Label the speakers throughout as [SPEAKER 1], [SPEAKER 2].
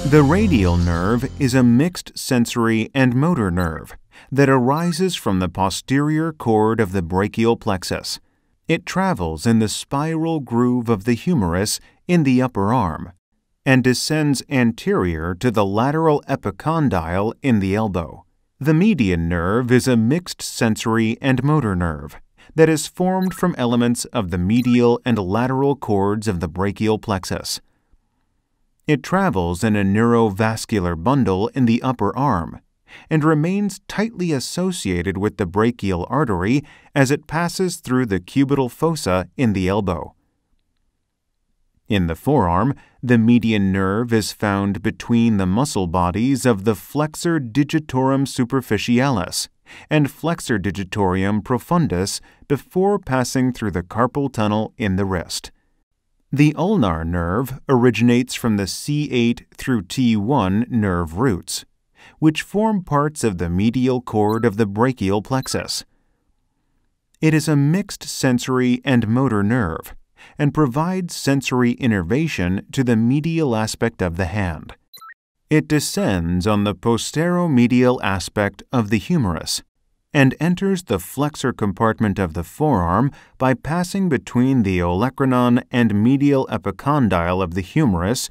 [SPEAKER 1] The radial nerve is a mixed sensory and motor nerve that arises from the posterior cord of the brachial plexus. It travels in the spiral groove of the humerus in the upper arm and descends anterior to the lateral epicondyle in the elbow. The median nerve is a mixed sensory and motor nerve that is formed from elements of the medial and lateral cords of the brachial plexus. It travels in a neurovascular bundle in the upper arm and remains tightly associated with the brachial artery as it passes through the cubital fossa in the elbow. In the forearm, the median nerve is found between the muscle bodies of the flexor digitorum superficialis and flexor digitorum profundus before passing through the carpal tunnel in the wrist. The ulnar nerve originates from the C8 through T1 nerve roots, which form parts of the medial cord of the brachial plexus. It is a mixed sensory and motor nerve and provides sensory innervation to the medial aspect of the hand. It descends on the posteromedial aspect of the humerus and enters the flexor compartment of the forearm by passing between the olecranon and medial epicondyle of the humerus,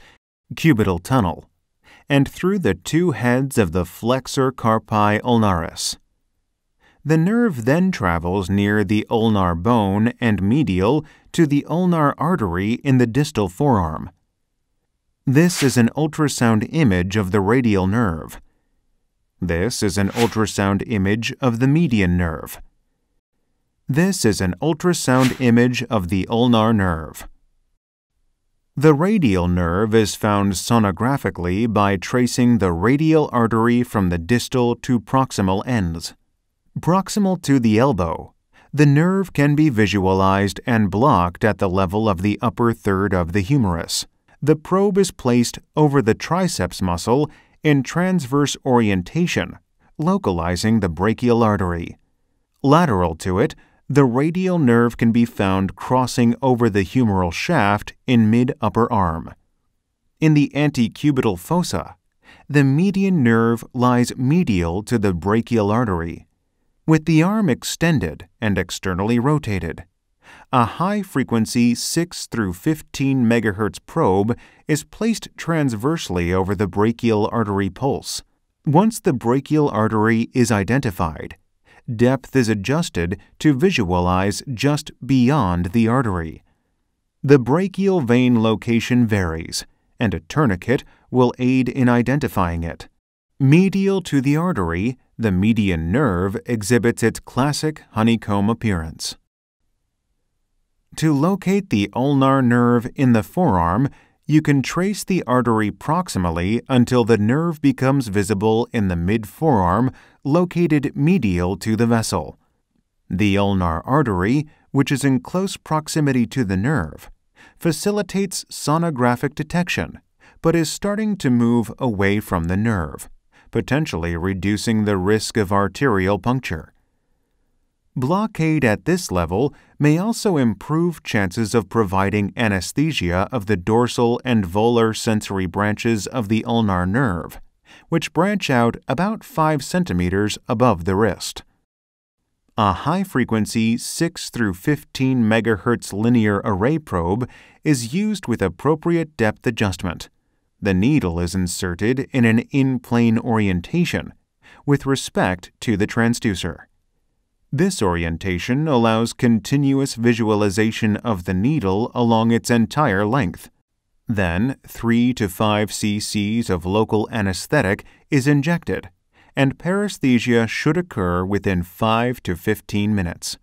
[SPEAKER 1] cubital tunnel, and through the two heads of the flexor carpi ulnaris. The nerve then travels near the ulnar bone and medial to the ulnar artery in the distal forearm. This is an ultrasound image of the radial nerve. This is an ultrasound image of the median nerve. This is an ultrasound image of the ulnar nerve. The radial nerve is found sonographically by tracing the radial artery from the distal to proximal ends. Proximal to the elbow, the nerve can be visualized and blocked at the level of the upper third of the humerus. The probe is placed over the triceps muscle in transverse orientation, localizing the brachial artery. Lateral to it, the radial nerve can be found crossing over the humeral shaft in mid-upper arm. In the antecubital fossa, the median nerve lies medial to the brachial artery. With the arm extended and externally rotated, a high-frequency 6 through 15 MHz probe is placed transversely over the brachial artery pulse. Once the brachial artery is identified, depth is adjusted to visualize just beyond the artery. The brachial vein location varies, and a tourniquet will aid in identifying it. Medial to the artery, the median nerve exhibits its classic honeycomb appearance. To locate the ulnar nerve in the forearm, you can trace the artery proximally until the nerve becomes visible in the mid-forearm located medial to the vessel. The ulnar artery, which is in close proximity to the nerve, facilitates sonographic detection, but is starting to move away from the nerve, potentially reducing the risk of arterial puncture. Blockade at this level may also improve chances of providing anesthesia of the dorsal and volar sensory branches of the ulnar nerve, which branch out about 5 centimeters above the wrist. A high-frequency 6 through 15 MHz linear array probe is used with appropriate depth adjustment. The needle is inserted in an in-plane orientation with respect to the transducer. This orientation allows continuous visualization of the needle along its entire length. Then, 3 to 5 cc of local anesthetic is injected, and paresthesia should occur within 5 to 15 minutes.